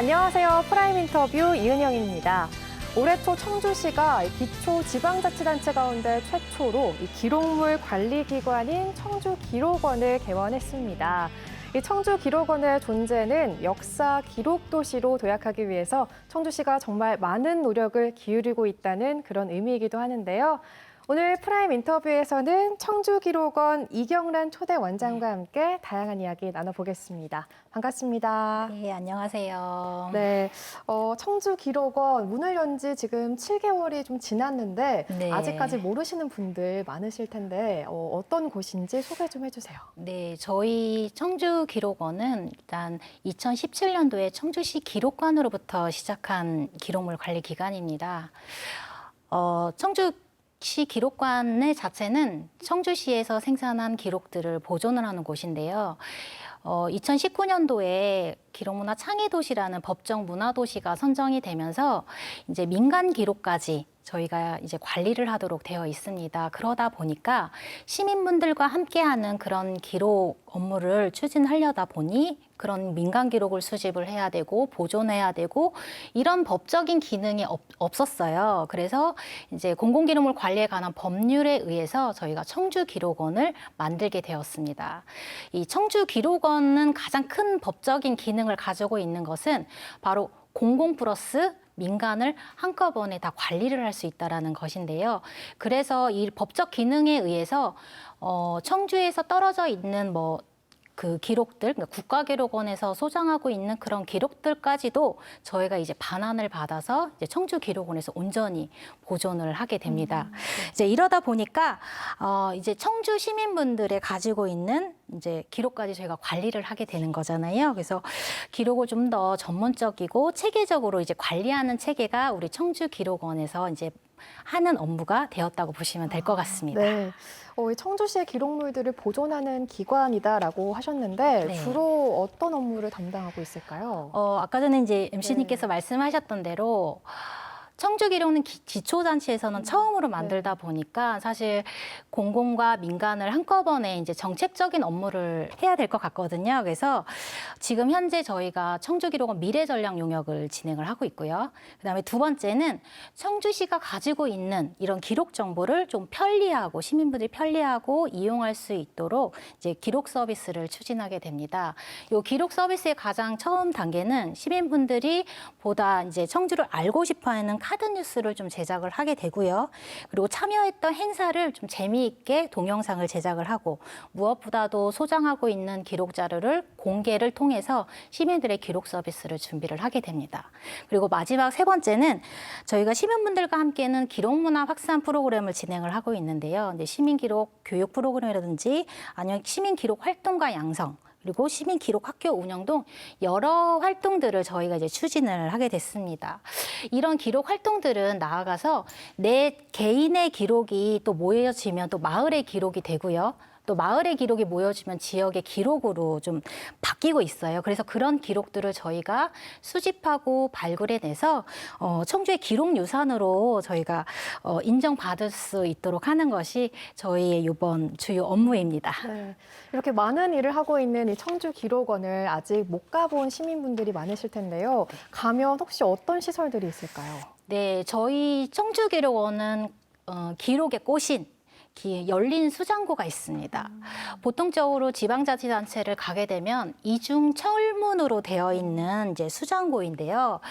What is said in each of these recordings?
안녕하세요. 프라임 인터뷰 이은영입니다. 올해 초 청주시가 기초지방자치단체 가운데 최초로 기록물 관리기관인 청주기록원을 개원했습니다. 이 청주기록원의 존재는 역사 기록도시로 도약하기 위해서 청주시가 정말 많은 노력을 기울이고 있다는 그런 의미이기도 하는데요. 오늘 프라임 인터뷰에서는 청주기록원 이경란 초대 원장과 함께 다양한 이야기 나눠보겠습니다. 반갑습니다. 네, 안녕하세요. 네, 청주기록원 문을 연 지 지금 7개월이 좀 지났는데 네. 아직까지 모르시는 분들 많으실 텐데 어떤 곳인지 소개 좀 해주세요. 네, 저희 청주기록원은 일단 2017년도에 청주시 기록관으로부터 시작한 기록물 관리 기관입니다. 청주시 기록관의 자체는 청주시에서 생산한 기록들을 보존을 하는 곳인데요. 2019년도에 기록문화 창의도시라는 법정 문화도시가 선정이 되면서 이제 민간 기록까지 저희가 이제 관리를 하도록 되어 있습니다. 그러다 보니까 시민분들과 함께하는 그런 기록 업무를 추진하려다 보니 그런 민간 기록을 수집을 해야 되고 보존해야 되고 이런 법적인 기능이 없었어요. 그래서 이제 공공기록물 관리에 관한 법률에 의해서 저희가 청주기록원을 만들게 되었습니다. 이 청주기록원은 가장 큰 법적인 기능을 가지고 있는 것은 바로 공공 플러스 민간을 한꺼번에 다 관리를 할 수 있다는 것인데요. 그래서 이 법적 기능에 의해서 청주에서 떨어져 있는 그 기록들, 그러니까 국가기록원에서 소장하고 있는 그런 기록들까지도 저희가 이제 반환을 받아서 이제 청주기록원에서 온전히 보존을 하게 됩니다. 이제 이러다 보니까 이제 청주 시민분들의 가지고 있는 이제 기록까지 저희가 관리를 하게 되는 거잖아요. 그래서 기록을 좀 더 전문적이고 체계적으로 이제 관리하는 체계가 우리 청주기록원에서 이제 하는 업무가 되었다고 보시면 될 것 같습니다. 네. 이 청주시의 기록물들을 보존하는 기관이다라고 하셨는데 네. 주로 어떤 업무를 담당하고 있을까요? 아까 전에 이제 MC님께서 말씀하셨던 대로 청주기록은 기초단체에서는 처음으로 만들다 보니까 사실 공공과 민간을 한꺼번에 이제 정책적인 업무를 해야 될 것 같거든요. 그래서 지금 현재 저희가 청주기록원 미래전략 용역을 진행을 하고 있고요. 그다음에 두 번째는 청주시가 가지고 있는 이런 기록 정보를 좀 편리하고 시민분들이 편리하고 이용할 수 있도록 이제 기록 서비스를 추진하게 됩니다. 이 기록 서비스의 가장 처음 단계는 시민분들이 보다 이제 청주를 알고 싶어하는 카드 뉴스를 좀 제작을 하게 되고요. 그리고 참여했던 행사를 좀 재미있게 동영상을 제작을 하고 무엇보다도 소장하고 있는 기록 자료를 공개를 통해서 시민들의 기록 서비스를 준비를 하게 됩니다. 그리고 마지막 세 번째는 저희가 시민분들과 함께는 기록문화 확산 프로그램을 진행을 하고 있는데요. 이제 시민기록 교육 프로그램이라든지 아니면 시민기록 활동과 양성 그리고 시민기록학교 운영 등 여러 활동들을 저희가 이제 추진을 하게 됐습니다. 이런 기록 활동들은 나아가서 내 개인의 기록이 또 모여지면 또 마을의 기록이 되고요. 또 마을의 기록이 모여지면 지역의 기록으로 좀 바뀌고 있어요. 그래서 그런 기록들을 저희가 수집하고 발굴해내서 청주의 기록유산으로 저희가 인정받을 수 있도록 하는 것이 저희의 이번 주요 업무입니다. 네. 이렇게 많은 일을 하고 있는 이 청주기록원을 아직 못 가본 시민분들이 많으실 텐데요. 가면 혹시 어떤 시설들이 있을까요? 네, 저희 청주기록원은 기록의 꽃인 열린 수장고가 있습니다. 보통적으로 지방자치단체를 가게 되면 이중 철문으로 되어 있는 이제 수장고인데요.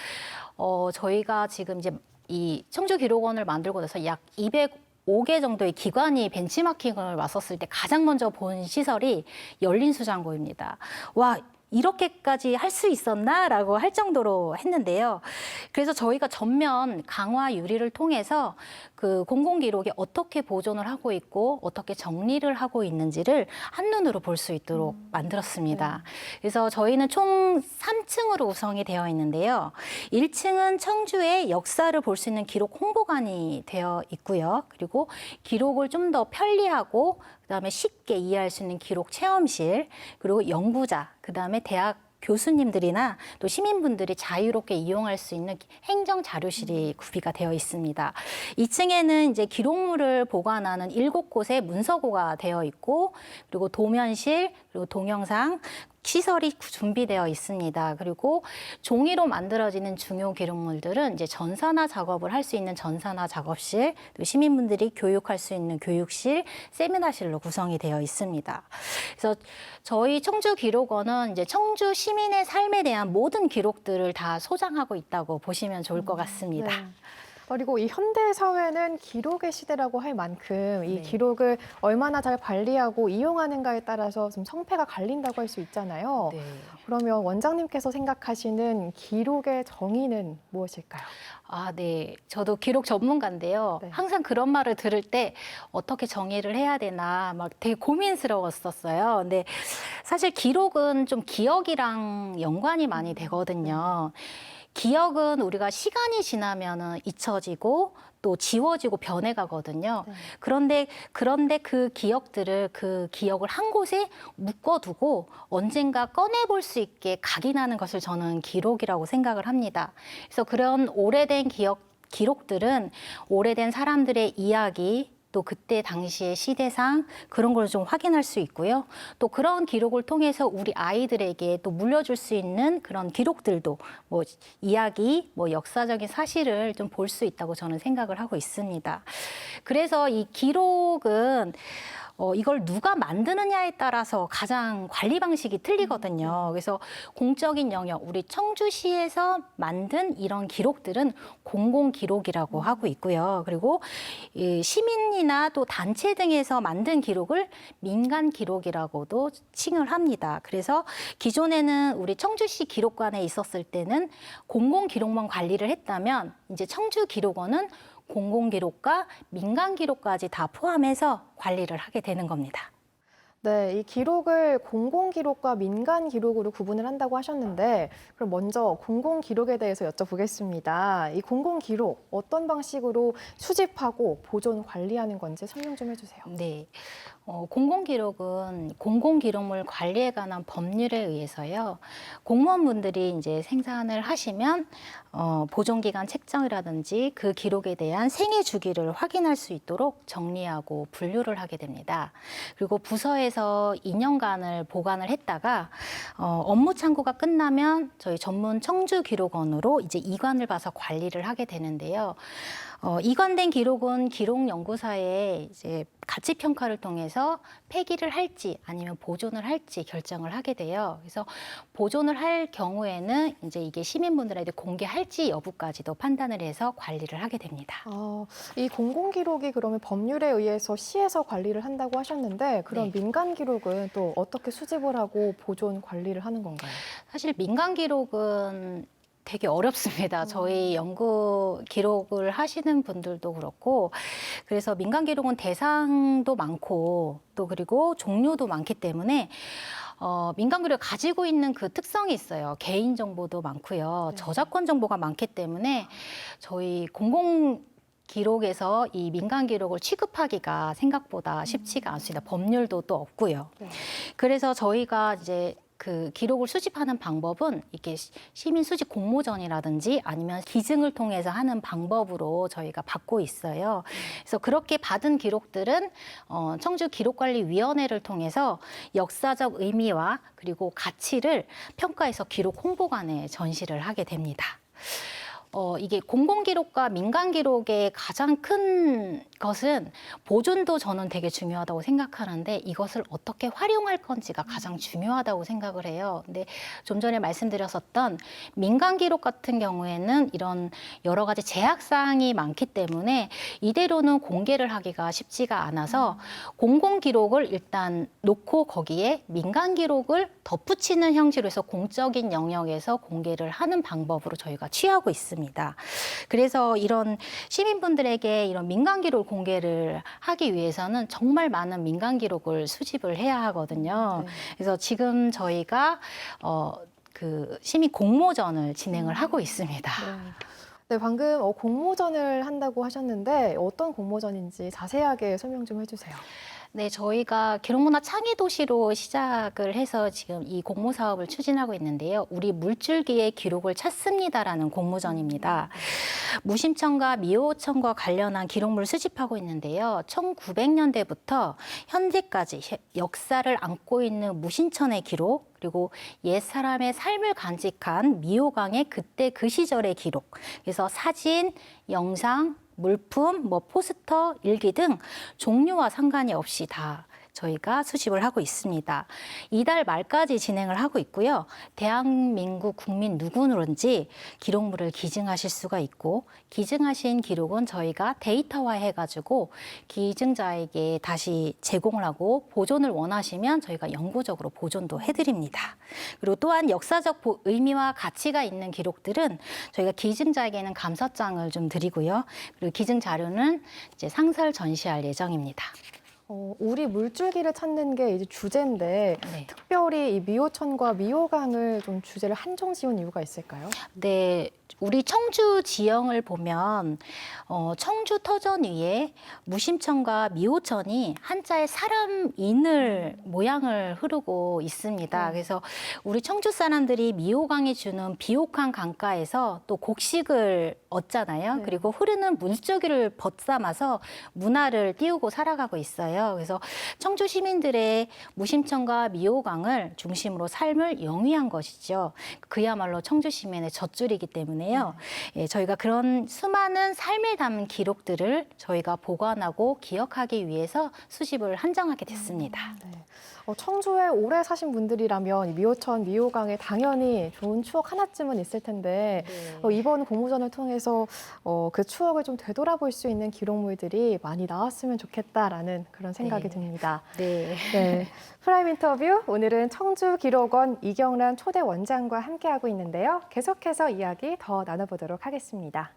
저희가 지금 이제 이 청주기록원을 만들고 나서 약 205개 정도의 기관이 벤치마킹을 왔었을 때 가장 먼저 본 시설이 열린 수장고입니다. 와, 이렇게까지 할 수 있었나라고 할 정도로 했는데요. 그래서 저희가 전면 강화 유리를 통해서 그 공공기록이 어떻게 보존을 하고 있고 어떻게 정리를 하고 있는지를 한눈으로 볼 수 있도록 만들었습니다. 그래서 저희는 총 3층으로 구성이 되어 있는데요. 1층은 청주의 역사를 볼 수 있는 기록 홍보관이 되어 있고요. 그리고 기록을 좀 더 편리하고 그다음에 쉽게 이해할 수 있는 기록 체험실, 그리고 연구자, 그다음에 대학 교수님들이나 또 시민분들이 자유롭게 이용할 수 있는 행정 자료실이 구비가 되어 있습니다. 2층에는 이제 기록물을 보관하는 7곳의 문서고가 되어 있고, 그리고 도면실, 그리고 동영상, 시설이 준비되어 있습니다. 그리고 종이로 만들어지는 중요 기록물들은 이제 전산화 작업을 할 수 있는 전산화 작업실, 또 시민분들이 교육할 수 있는 교육실, 세미나실로 구성이 되어 있습니다. 그래서 저희 청주기록원은 이제 청주 시민의 삶에 대한 모든 기록들을 다 소장하고 있다고 보시면 좋을 것 같습니다. 네. 그리고 이 현대 사회는 기록의 시대라고 할 만큼 이 네. 기록을 얼마나 잘 관리하고 이용하는가에 따라서 좀 성패가 갈린다고 할 수 있잖아요. 네. 그러면 원장님께서 생각하시는 기록의 정의는 무엇일까요? 아, 네. 저도 기록 전문가인데요. 네. 항상 그런 말을 들을 때 어떻게 정의를 해야 되나 막 되게 고민스러웠었어요. 근데 사실 기록은 좀 기억이랑 연관이 많이 되거든요. 기억은 우리가 시간이 지나면은 잊혀지고 또 지워지고 변해가거든요. 네. 그런데 그 기억을 한 곳에 묶어두고 언젠가 꺼내볼 수 있게 각인하는 것을 저는 기록이라고 생각을 합니다. 그래서 그런 오래된 기록들은 오래된 사람들의 이야기, 또 그때 당시의 시대상 그런 걸 좀 확인할 수 있고요. 또 그런 기록을 통해서 우리 아이들에게 또 물려줄 수 있는 그런 기록들도 뭐 이야기, 뭐 역사적인 사실을 좀 볼 수 있다고 저는 생각을 하고 있습니다. 그래서 이 기록은 이걸 누가 만드느냐에 따라서 가장 관리 방식이 틀리거든요. 그래서 공적인 영역, 우리 청주시에서 만든 이런 기록들은 공공기록이라고 하고 있고요. 그리고 이 시민이나 또 단체 등에서 만든 기록을 민간기록이라고도 칭을 합니다. 그래서 기존에는 우리 청주시 기록관에 있었을 때는 공공기록만 관리를 했다면 이제 청주기록원은 공공기록과 민간기록까지 다 포함해서 관리를 하게 되는 겁니다. 네, 이 기록을 공공기록과 민간기록으로 구분을 한다고 하셨는데 그럼 먼저 공공기록에 대해서 여쭤보겠습니다. 이 공공기록 어떤 방식으로 수집하고 보존, 관리하는 건지 설명 좀 해주세요. 네. 공공기록은 공공기록물 관리에 관한 법률에 의해서요. 공무원분들이 이제 생산을 하시면 보존기간 책정이라든지 그 기록에 대한 생애 주기를 확인할 수 있도록 정리하고 분류를 하게 됩니다. 그리고 부서에서 2년간을 보관을 했다가 업무 창구가 끝나면 저희 전문 청주기록원으로 이제 이관을 봐서 관리를 하게 되는데요. 이관된 기록은 기록연구사에 이제 가치 평가를 통해서 폐기를 할지 아니면 보존을 할지 결정을 하게 돼요. 그래서 보존을 할 경우에는 이제 이게 시민분들에게 공개할지 여부까지도 판단을 해서 관리를 하게 됩니다. 이 공공기록이 그러면 법률에 의해서 시에서 관리를 한다고 하셨는데 그럼 네. 민간기록은 또 어떻게 수집을 하고 보존, 관리를 하는 건가요? 사실 민간 기록은 되게 어렵습니다. 저희 연구 기록을 하시는 분들도 그렇고, 그래서 민간 기록은 대상도 많고, 또 그리고 종류도 많기 때문에, 민간 기록을 가지고 있는 그 특성이 있어요. 개인 정보도 많고요. 네. 저작권 정보가 많기 때문에 저희 기록에서 이 민간 기록을 취급하기가 생각보다 쉽지가 않습니다. 법률도 또 없고요. 네. 그래서 저희가 이제 그 기록을 수집하는 방법은 이렇게 시민 수집 공모전이라든지 아니면 기증을 통해서 하는 방법으로 저희가 받고 있어요. 그래서 그렇게 받은 기록들은 청주기록관리위원회를 통해서 역사적 의미와 그리고 가치를 평가해서 기록 홍보관에 전시를 하게 됩니다. 이게 공공기록과 민간기록의 가장 큰 것은 보존도 저는 되게 중요하다고 생각하는데 이것을 어떻게 활용할 건지가 가장 중요하다고 생각을 해요. 근데 좀 전에 말씀드렸었던 민간기록 같은 경우에는 이런 여러 가지 제약사항이 많기 때문에 이대로는 공개를 하기가 쉽지가 않아서 공공기록을 일단 놓고 거기에 민간기록을 덧붙이는 형식으로 해서 공적인 영역에서 공개를 하는 방법으로 저희가 취하고 있습니다. 그래서 이런 시민분들에게 이런 민간 기록 공개를 하기 위해서는 정말 많은 민간 기록을 수집을 해야 하거든요. 네. 그래서 지금 저희가 그 시민 공모전을 진행을 하고 있습니다. 네, 방금 공모전을 한다고 하셨는데 어떤 공모전인지 자세하게 설명 좀 해주세요. 네, 저희가 기록문화 창의 도시로 시작을 해서 지금 이 공모 사업을 추진하고 있는데요. 우리 물줄기의 기록을 찾습니다라는 공모전입니다. 무심천과 미호천과 관련한 기록물을 수집하고 있는데요. 1900년대부터 현재까지 역사를 안고 있는 무심천의 기록, 그리고 옛 사람의 삶을 간직한 미호강의 그때 그 시절의 기록. 그래서 사진, 영상, 물품, 포스터, 일기 등 종류와 상관이 없이 다 저희가 수집을 하고 있습니다. 이달 말까지 진행을 하고 있고요. 대한민국 국민 누구든지 기록물을 기증하실 수가 있고, 기증하신 기록은 저희가 데이터화해가지고 기증자에게 다시 제공을 하고, 보존을 원하시면 저희가 영구적으로 보존도 해드립니다. 그리고 또한 역사적 의미와 가치가 있는 기록들은 저희가 기증자에게는 감사장을 좀 드리고요. 그리고 기증 자료는 이제 상설 전시할 예정입니다. 우리 물줄기를 찾는 게 이제 주제인데 네. 특별히 이 미호천과 미호강을 좀 주제를 한정 지은 이유가 있을까요? 네, 우리 청주 지형을 보면 청주 터전 위에 무심천과 미호천이 한자의 사람인을 모양을 흐르고 있습니다. 그래서 우리 청주 사람들이 미호강이 주는 비옥한 강가에서 또 곡식을 얻잖아요. 네. 그리고 흐르는 물줄기를 벗삼아서 문화를 띄우고 살아가고 있어요. 그래서 청주 시민들의 무심천과 미호강을 중심으로 삶을 영위한 것이죠. 그야말로 청주 시민의 젖줄이기 때문에요. 예, 저희가 그런 수많은 삶을 담은 기록들을 저희가 보관하고 기억하기 위해서 수집을 한정하게 됐습니다. 네. 청주에 오래 사신 분들이라면 이 미호천, 미호강에 당연히 좋은 추억 하나쯤은 있을 텐데 이번 공모전을 통해서 그 추억을 좀 되돌아볼 수 있는 기록물들이 많이 나왔으면 좋겠다라는 그런 생각이 듭니다. 네. 네. 프라임 인터뷰, 오늘은 청주기록원 이경란 초대 원장과 함께하고 있는데요. 계속해서 이야기 더 나눠보도록 하겠습니다.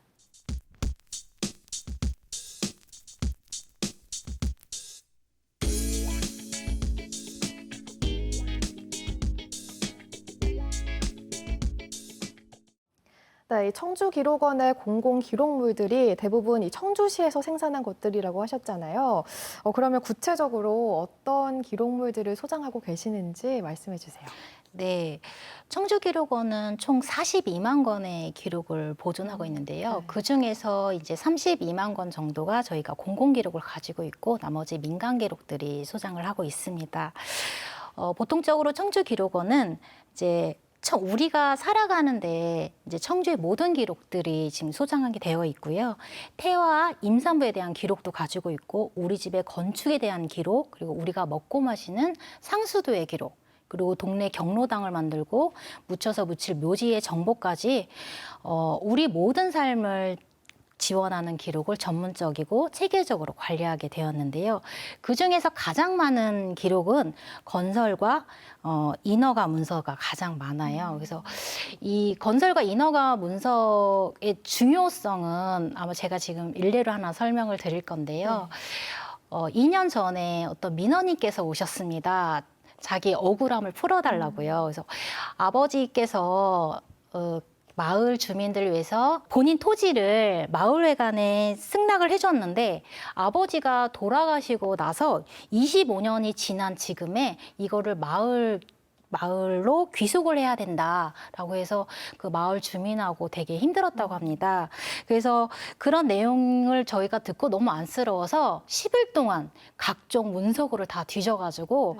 네, 이 청주기록원의 공공기록물들이 대부분 이 청주시에서 생산한 것들이라고 하셨잖아요. 그러면 구체적으로 어떤 기록물들을 소장하고 계시는지 말씀해 주세요. 네, 청주기록원은 총 42만 건의 기록을 보존하고 있는데요. 네. 그중에서 이제 32만 건 정도가 저희가 공공기록을 가지고 있고 나머지 민간기록들이 소장을 하고 있습니다. 보통적으로 청주기록원은 이제 우리가 살아가는데 이제 청주의 모든 기록들이 지금 소장하게 되어 있고요. 태화, 임산부에 대한 기록도 가지고 있고, 우리 집의 건축에 대한 기록, 그리고 우리가 먹고 마시는 상수도의 기록, 그리고 동네 경로당을 만들고 묻혀서 묻힐 묘지의 정보까지 우리 모든 삶을 지원하는 기록을 전문적이고 체계적으로 관리하게 되었는데요. 그중에서 가장 많은 기록은 건설과 인허가 문서가 가장 많아요. 그래서 이 건설과 인허가 문서의 중요성은 아마 제가 지금 일례로 하나 설명을 드릴 건데요. 2년 전에 어떤 민원인께서 오셨습니다. 자기 억울함을 풀어달라고요. 그래서 아버지께서 마을 주민들을 위해서 본인 토지를 마을회관에 승낙을 해줬는데 아버지가 돌아가시고 나서 25년이 지난 지금에 이거를 마을로 귀속을 해야 된다라고 해서 그 마을 주민하고 되게 힘들었다고 합니다. 그래서 그런 내용을 저희가 듣고 너무 안쓰러워서 10일 동안 각종 문서고를 다 뒤져가지고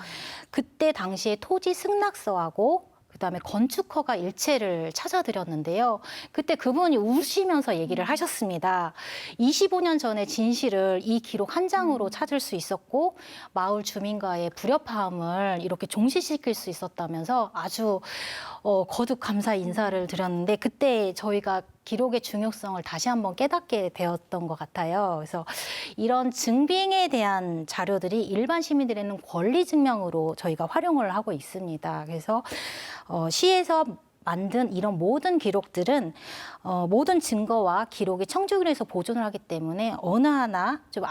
그때 당시에 토지 승낙서하고 그다음에 건축허가 일체를 찾아드렸는데요. 그때 그분이 우시면서 얘기를 하셨습니다. 25년 전의 진실을 이 기록 한 장으로 찾을 수 있었고 마을 주민과의 불협화음을 이렇게 종식시킬 수 있었다면서 아주 거듭 감사 인사를 드렸는데 그때 저희가 기록의 중요성을 다시 한번 깨닫게 되었던 것 같아요. 그래서 이런 증빙에 대한 자료들이 일반 시민들에는 권리 증명으로 저희가 활용을 하고 있습니다. 그래서 시에서 만든 이런 모든 기록들은 모든 증거와 기록이 청주군에서 보존을 하기 때문에 어느 하나 좀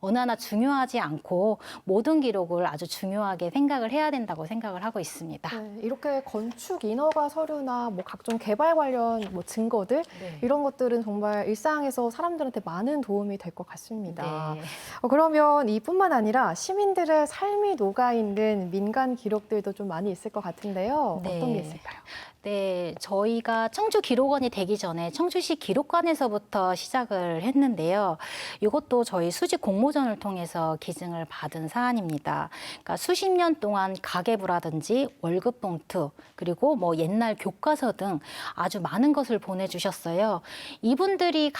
어느 하나 중요하지 않고 모든 기록을 아주 중요하게 생각을 해야 된다고 생각을 하고 있습니다. 네, 이렇게 건축 인허가 서류나 뭐 각종 개발 관련 뭐 증거들 네. 이런 것들은 정말 일상에서 사람들한테 많은 도움이 될 것 같습니다. 네. 그러면 이뿐만 아니라 시민들의 삶이 녹아 있는 민간 기록들도 좀 많이 있을 것 같은데요. 네. 어떤 게 있을까요? 네, 저희가 청주 기록원이 되기 전에 청주시 기록관에서부터 시작을 했는데요. 이것도 저희 수직 공모전을 통해서 기증을 받은 사안입니다. 그러니까 수십 년 동안 가계부라든지 월급 봉투, 그리고 뭐 옛날 교과서 등 아주 많은 것을 보내주셨어요. 이분들이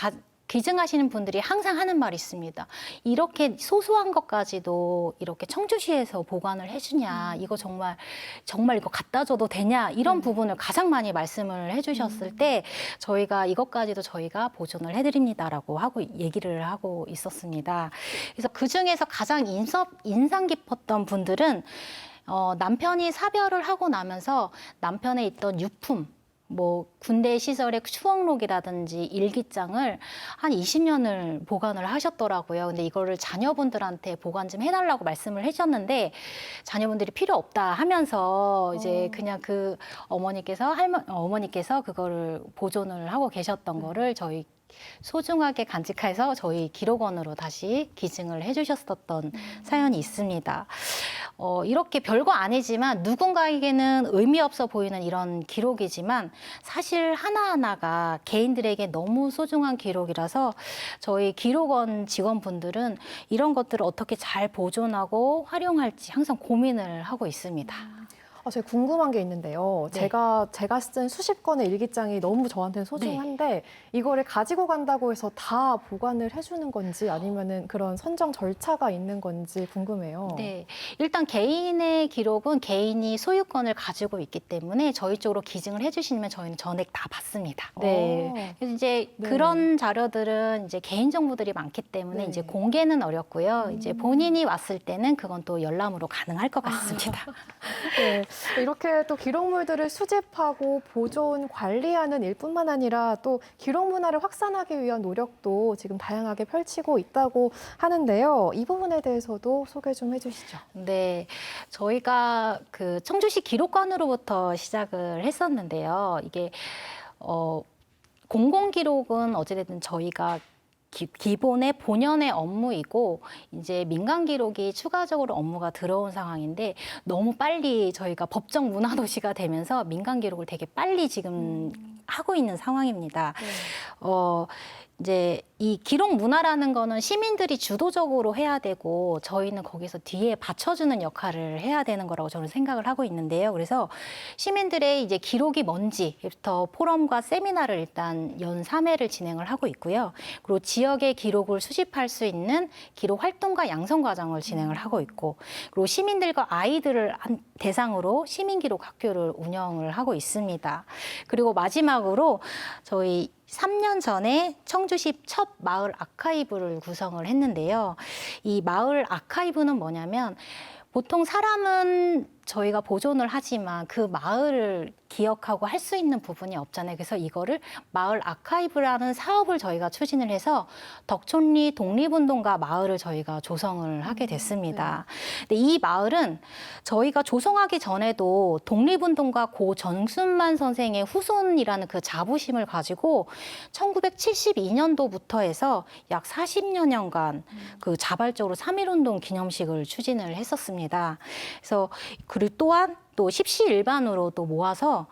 기증하시는 분들이 항상 하는 말이 있습니다. 이렇게 소소한 것까지도 이렇게 청주시에서 보관을 해주냐, 이거 정말 이거 갖다 줘도 되냐, 이런 부분을 가장 많이 말씀을 해주셨을 때 저희가 이것까지도 저희가 보존을 해드립니다라고 하고 얘기를 하고 있었습니다. 그래서 그 중에서 가장 인상 깊었던 분들은 남편이 사별을 하고 나면서 남편의 있던 유품, 뭐 군대 시절의 추억록이라든지 일기장을 한 20년을 보관을 하셨더라고요. 근데 이거를 자녀분들한테 보관 좀 해달라고 말씀을 해주셨는데 자녀분들이 필요 없다 하면서 이제 그냥 그 어머니께서 그거를 보존을 하고 계셨던 거를 저희 소중하게 간직해서 저희 기록원으로 다시 기증을 해주셨었던 사연이 있습니다. 이렇게 별거 아니지만 누군가에게는 의미 없어 보이는 이런 기록이지만 사실 하나하나가 개인들에게 너무 소중한 기록이라서 저희 기록원 직원분들은 이런 것들을 어떻게 잘 보존하고 활용할지 항상 고민을 하고 있습니다. 제가 궁금한 게 있는데요. 네. 제가 쓴 수십 건의 일기장이 너무 저한테는 소중한데 이거를 가지고 간다고 해서 다 보관을 해주는 건지 아니면은 그런 선정 절차가 있는 건지 궁금해요. 네, 일단 개인의 기록은 개인이 소유권을 가지고 있기 때문에 저희 쪽으로 기증을 해주시면 저희는 전액 다 받습니다. 네, 그래서 이제 네. 그런 자료들은 이제 개인 정보들이 많기 때문에 네. 이제 공개는 어렵고요. 이제 본인이 왔을 때는 그건 또 열람으로 가능할 것 같습니다. 네, 이렇게 또 기록물들을 수집하고 보존, 관리하는 일뿐만 아니라 또 기록 문화를 확산하기 위한 노력도 지금 다양하게 펼치고 있다고 하는데요. 이 부분에 대해서도 소개 좀 해주시죠. 네, 저희가 그 청주시 기록관으로부터 시작을 했었는데요. 이게 공공기록은 어찌됐든 저희가 기본의 본연의 업무이고 이제 민간 기록이 추가적으로 업무가 들어온 상황인데 너무 빨리 저희가 법정 문화 도시가 되면서 민간 기록을 되게 빨리 지금 하고 있는 상황입니다. 네. 이제 이 기록 문화라는 거는 시민들이 주도적으로 해야 되고 저희는 거기서 뒤에 받쳐주는 역할을 해야 되는 거라고 저는 생각을 하고 있는데요. 그래서 시민들의 이제 기록이 뭔지부터 포럼과 세미나를 일단 연 3회를 진행을 하고 있고요. 그리고 지역의 기록을 수집할 수 있는 기록 활동과 양성 과정을 진행을 하고 있고 그리고 시민들과 아이들을 대상으로 시민기록 학교를 운영을 하고 있습니다. 그리고 마지막으로 저희 3년 전에 청주시 첫 마을 아카이브를 구성을 했는데요. 이 마을 아카이브는 뭐냐면 보통 사람은 저희가 보존을 하지만 그 마을을 기억하고 할 수 있는 부분이 없잖아요. 그래서 이거를 마을 아카이브라는 사업을 저희가 추진을 해서 덕촌리 독립운동가 마을을 저희가 조성을 하게 됐습니다. 근데 이 마을은 저희가 조성하기 전에도 독립운동가 고 정순만 선생의 후손이라는 그 자부심을 가지고 1972년도부터 해서 약 40여 년간 그 자발적으로 3.1운동 기념식을 추진을 했었습니다. 그래서 그리고 또한 또 십시일반으로 또 모아서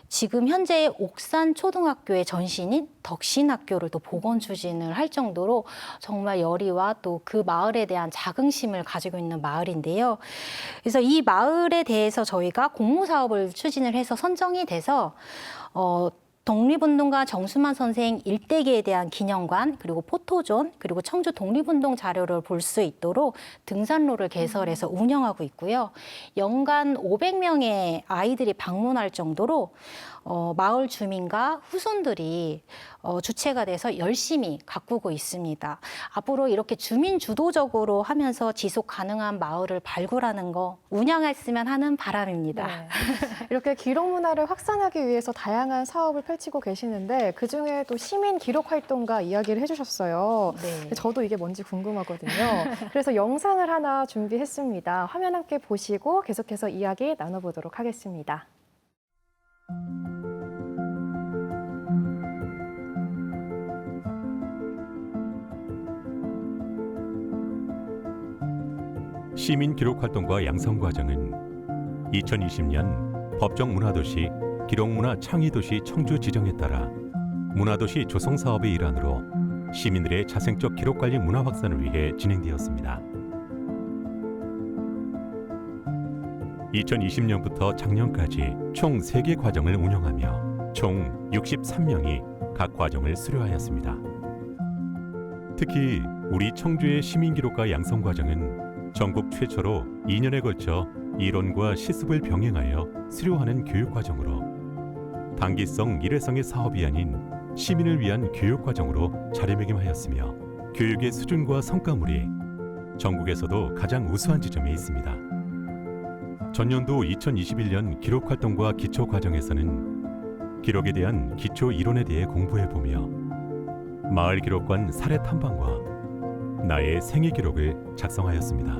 지금 현재 옥산 초등학교의 전신인 덕신학교를 또 복원 추진을 할 정도로 정말 열의와 또 그 마을에 대한 자긍심을 가지고 있는 마을인데요. 그래서 이 마을에 대해서 저희가 공모 사업을 추진을 해서 선정이 돼서 독립운동가 정수만 선생 일대기에 대한 기념관, 그리고 포토존, 그리고 청주 독립운동 자료를 볼 수 있도록 등산로를 개설해서 운영하고 있고요. 연간 500명의 아이들이 방문할 정도로 마을 주민과 후손들이 주체가 돼서 열심히 가꾸고 있습니다. 앞으로 이렇게 주민 주도적으로 하면서 지속 가능한 마을을 발굴하는 거 운영했으면 하는 바람입니다. 네. 이렇게 기록 문화를 확산하기 위해서 다양한 사업을 펼치고 계시는데 그중에 또 시민 기록 활동가 이야기를 해주셨어요. 네. 저도 이게 뭔지 궁금하거든요. 그래서 영상을 하나 준비했습니다. 화면 함께 보시고 계속해서 이야기 나눠보도록 하겠습니다. 시민 기록 활동과 양성 과정은 2020년 법정 문화도시 기록문화 창의도시 청주 지정에 따라 문화도시 조성 사업의 일환으로 시민들의 자생적 기록 관리 문화 확산을 위해 진행되었습니다. 2020년부터 작년까지 총 3개 과정을 운영하며 총 63명이 각 과정을 수료하였습니다. 특히 우리 청주의 시민기록과 양성 과정은 전국 최초로 2년에 걸쳐 이론과 실습을 병행하여 수료하는 교육과정으로 단기성, 일회성의 사업이 아닌 시민을 위한 교육과정으로 자리매김하였으며 교육의 수준과 성과물이 전국에서도 가장 우수한 지점에 있습니다. 전년도 2021년 기록활동과 기초과정에서는 기록에 대한 기초 이론에 대해 공부해보며 마을기록관 사례 탐방과 나의 생애 기록을 작성하였습니다.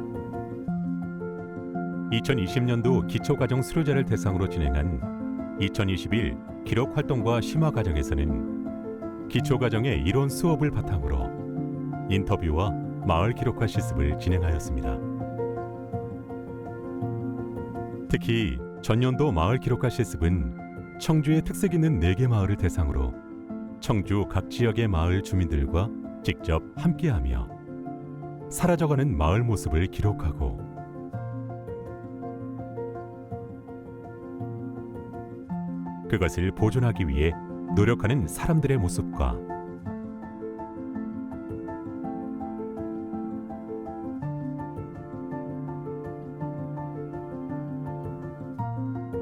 2020년도 기초과정 수료자를 대상으로 진행한 2021 기록활동과 심화과정에서는 기초과정의 이론 수업을 바탕으로 인터뷰와 마을기록화 실습을 진행하였습니다. 특히 전년도 마을기록화 실습은 청주의 특색 있는 4개 마을을 대상으로 청주 각 지역의 마을 주민들과 직접 함께하며 사라져가는 마을 모습을 기록하고 그것을 보존하기 위해 노력하는 사람들의 모습과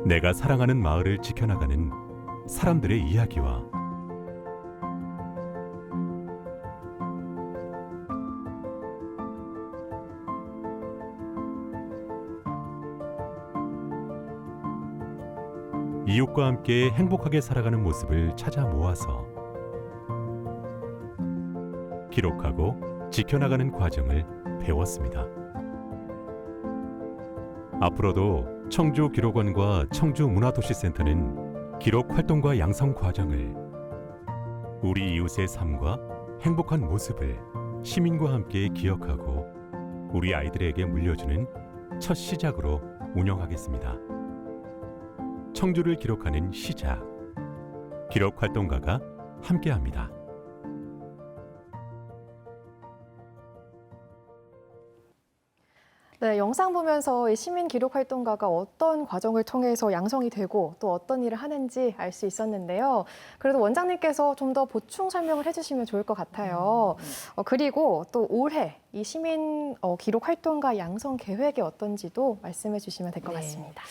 내가 사랑하는 마을을 지켜나가는 사람들의 이야기와 이웃과 함께 행복하게 살아가는 모습을 찾아 모아서 기록하고 지켜나가는 과정을 배웠습니다. 앞으로도 청주 기록원과 청주 문화도시센터는 기록 활동과 양성 과정을 우리 이웃의 삶과 행복한 모습을 시민과 함께 기억하고 우리 아이들에게 물려주는 첫 시작으로 운영하겠습니다. 청주를 기록하는 시작, 기록 활동가가 함께합니다. 네, 영상 보면서 이 시민 기록 활동가가 어떤 과정을 통해서 양성이 되고 또 어떤 일을 하는지 알 수 있었는데요. 그래도 원장님께서 좀 더 보충 설명을 해주시면 좋을 것 같아요. 그리고 또 올해 이 시민 기록 활동가 양성 계획이 어떤지도 말씀해 주시면 될 것 네. 같습니다.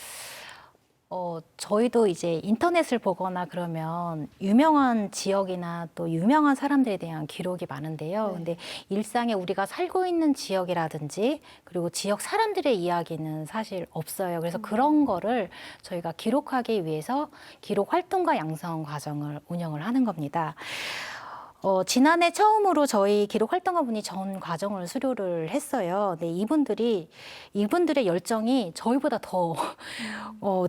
저희도 이제 인터넷을 보거나 그러면 유명한 지역이나 또 유명한 사람들에 대한 기록이 많은데요. 네. 근데 일상에 우리가 살고 있는 지역이라든지 그리고 지역 사람들의 이야기는 사실 없어요. 그래서 그런 거를 저희가 기록하기 위해서 기록 활동과 양성 과정을 운영을 하는 겁니다. 지난해 처음으로 저희 기록 활동가분이 전 과정을 수료를 했어요. 근데 이분들의 열정이 저희보다 더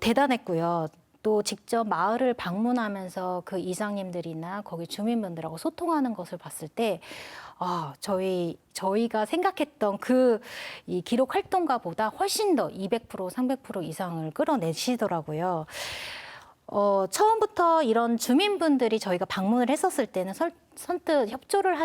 대단했고요. 또 직접 마을을 방문하면서 그 이장님들이나 거기 주민분들하고 소통하는 것을 봤을 때 저희가 생각했던 이 기록 활동가보다 훨씬 더 200%, 300% 이상을 끌어내시더라고요. 처음부터 이런 주민분들이 저희가 방문을 했었을 때는 선뜻 협조를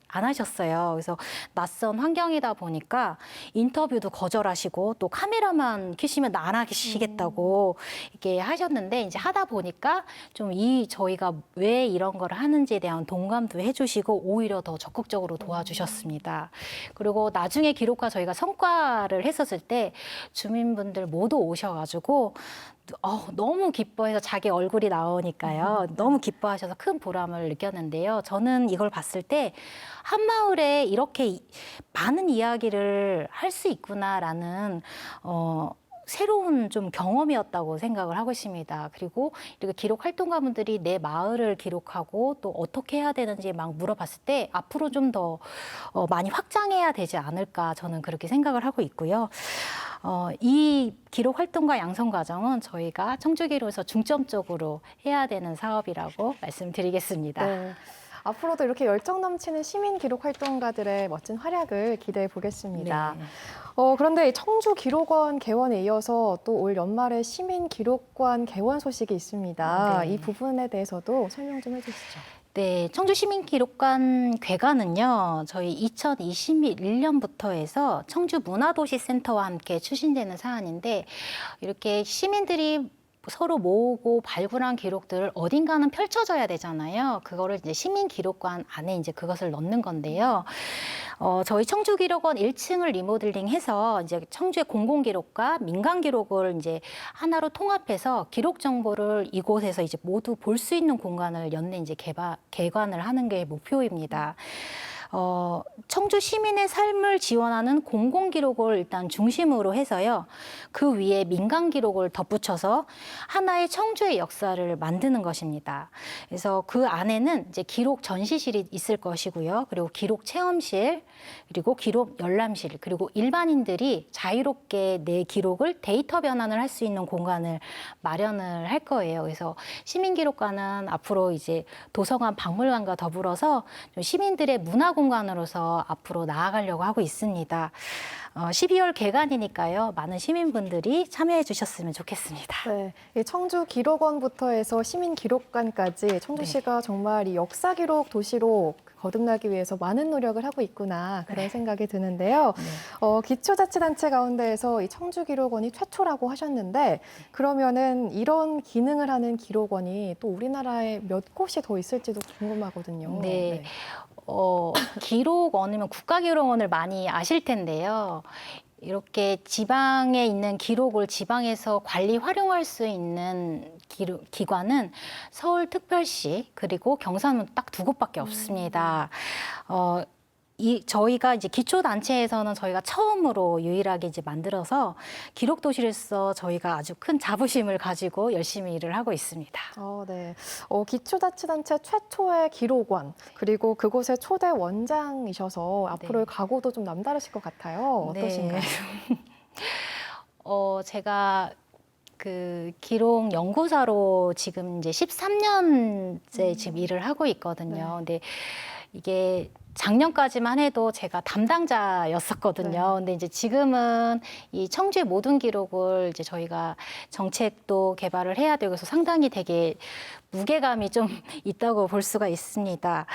안 하셨어요. 그래서 낯선 환경이다 보니까 인터뷰도 거절하시고 또 카메라만 켜시면 안 하시겠다고 이렇게 하셨는데 이제 하다 보니까 좀 저희가 왜 이런 걸 하는지에 대한 동감도 해주시고 오히려 더 적극적으로 도와주셨습니다. 그리고 나중에 기록과 저희가 성과를 했었을 때 주민분들 모두 오셔가지고 너무 기뻐해서 자기 얼굴이 나오니까요. 너무 기뻐하셔서 큰 보람을 느꼈는데요. 저는 이걸 봤을 때 한 마을에 이렇게 많은 이야기를 할 수 있구나라는 새로운 좀 경험이었다고 생각을 하고 있습니다. 그리고 이렇게 기록 활동가분들이 내 마을을 기록하고 또 어떻게 해야 되는지 막 물어봤을 때 앞으로 좀 더 많이 확장해야 되지 않을까 저는 그렇게 생각을 하고 있고요. 이 기록 활동과 양성 과정은 저희가 청주기록에서 중점적으로 해야 되는 사업이라고 말씀드리겠습니다. 네. 앞으로도 이렇게 열정 넘치는 시민 기록 활동가들의 멋진 활약을 기대해 보겠습니다. 네. 그런데 이 청주 기록원 개원에 이어서 또 올 연말에 시민 기록관 개원 소식이 있습니다. 네. 이 부분에 대해서도 설명 좀 해주시죠. 네, 청주시민기록관 괴관은요, 저희 2021년부터 해서 청주문화도시센터와 함께 추진되는 사안인데, 이렇게 시민들이 서로 모으고 발굴한 기록들을 어딘가는 펼쳐져야 되잖아요. 그거를 이제 시민기록관 안에 이제 그것을 넣는 건데요. 저희 청주기록원 1층을 리모델링해서 이제 청주의 공공기록과 민간기록을 이제 하나로 통합해서 기록 정보를 이곳에서 이제 모두 볼 수 있는 공간을 연내 이제 개관을 하는 게 목표입니다. 청주 시민의 삶을 지원하는 공공기록을 일단 중심으로 해서요. 그 위에 민간기록을 덧붙여서 하나의 청주의 역사를 만드는 것입니다. 그래서 그 안에는 이제 기록 전시실이 있을 것이고요. 그리고 기록 체험실, 그리고 기록 열람실, 그리고 일반인들이 자유롭게 내 기록을 데이터 변환을 할 수 있는 공간을 마련을 할 거예요. 그래서 시민기록관은 앞으로 이제 도서관, 박물관과 더불어서 좀 시민들의 문화 공간으로서 앞으로 나아가려고 하고 있습니다. 12월 개관이니까요. 많은 시민분들이 참여해 주셨으면 좋겠습니다. 네, 이 청주 기록원부터 해서 시민 기록관까지 청주시가 정말 이 역사 기록 도시로 거듭나기 위해서 많은 노력을 하고 있구나 그런 생각이 드는데요. 기초자치단체 가운데에서 이 청주 기록원이 최초라고 하셨는데 그러면은 이런 기능을 하는 기록원이 또 우리나라에 몇 곳이 더 있을지도 궁금하거든요. 네. 기록원이면 국가기록원을 많이 아실 텐데요. 이렇게 지방에 있는 기록을 지방에서 관리 활용할 수 있는 기관은 서울특별시 그리고 경산은 딱 2곳밖에 없습니다. 저희가 이제 기초단체에서는 저희가 처음으로 유일하게 이제 만들어서 기록도시로서 저희가 아주 큰 자부심을 가지고 열심히 일을 하고 있습니다. 네. 기초자치단체 최초의 기록원 그리고 그곳의 초대 원장이셔서 앞으로의 각오도 좀 남다르실 것 같아요. 어떠신가요? 네. 제가 그 기록 연구사로 지금 이제 13년째 지금 일을 하고 있거든요. 근데 이게 작년까지만 해도 제가 담당자였었거든요. 근데 이제 지금은 이 청주의 모든 기록을 이제 저희가 정책도 개발을 해야 되고 그래서 상당히 되게 무게감이 좀 있다고 볼 수가 있습니다.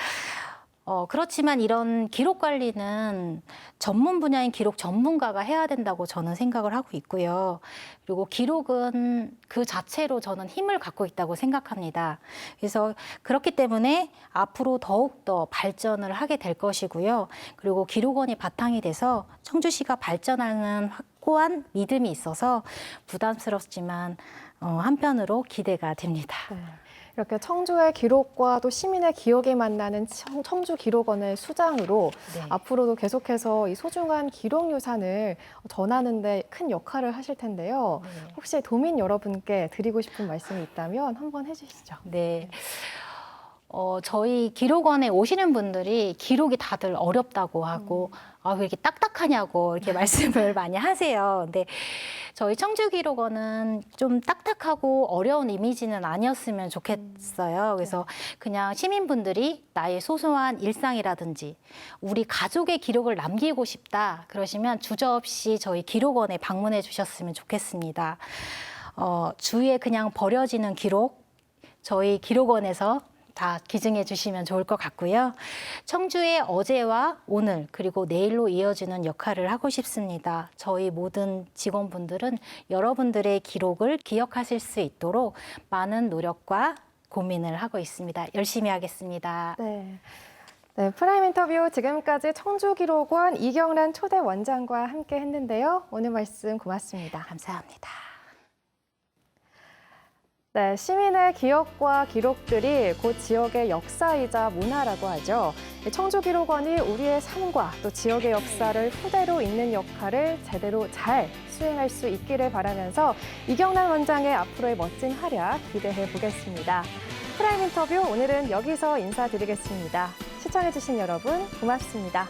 그렇지만 이런 기록 관리는 전문 분야인 기록 전문가가 해야 된다고 저는 생각을 하고 있고요. 그리고 기록은 그 자체로 저는 힘을 갖고 있다고 생각합니다. 그래서 그렇기 때문에 앞으로 더욱더 발전을 하게 될 것이고요. 그리고 기록원이 바탕이 돼서 청주시가 발전하는 확고한 믿음이 있어서 부담스럽지만 한편으로 기대가 됩니다. 네. 이렇게 청주의 기록과 또 시민의 기억이 만나는 청주 기록원의 수장으로 앞으로도 계속해서 이 소중한 기록 유산을 전하는 데 큰 역할을 하실 텐데요. 혹시 도민 여러분께 드리고 싶은 말씀이 있다면 한번 해주시죠. 네. 저희 기록원에 오시는 분들이 기록이 다들 어렵다고 하고 왜 이렇게 딱딱하냐고 이렇게 말씀을 많이 하세요. 근데 저희 청주기록원은 좀 딱딱하고 어려운 이미지는 아니었으면 좋겠어요. 그래서 그냥 시민분들이 나의 소소한 일상이라든지 우리 가족의 기록을 남기고 싶다 그러시면 주저없이 저희 기록원에 방문해 주셨으면 좋겠습니다. 주위에 그냥 버려지는 기록 저희 기록원에서 다 기증해 주시면 좋을 것 같고요. 청주의 어제와 오늘 그리고 내일로 이어지는 역할을 하고 싶습니다. 저희 모든 직원분들은 여러분들의 기록을 기억하실 수 있도록 많은 노력과 고민을 하고 있습니다. 열심히 하겠습니다. 네. 네, 프라임 인터뷰 지금까지 청주기록원 이경란 초대 원장과 함께 했는데요. 오늘 말씀 고맙습니다. 감사합니다. 네, 시민의 기억과 기록들이 곧 지역의 역사이자 문화라고 하죠. 청주기록원이 우리의 삶과 또 지역의 역사를 후대로 잇는 역할을 제대로 잘 수행할 수 있기를 바라면서 이경란 원장의 앞으로의 멋진 활약 기대해 보겠습니다. 프라임 인터뷰 오늘은 여기서 인사드리겠습니다. 시청해주신 여러분 고맙습니다.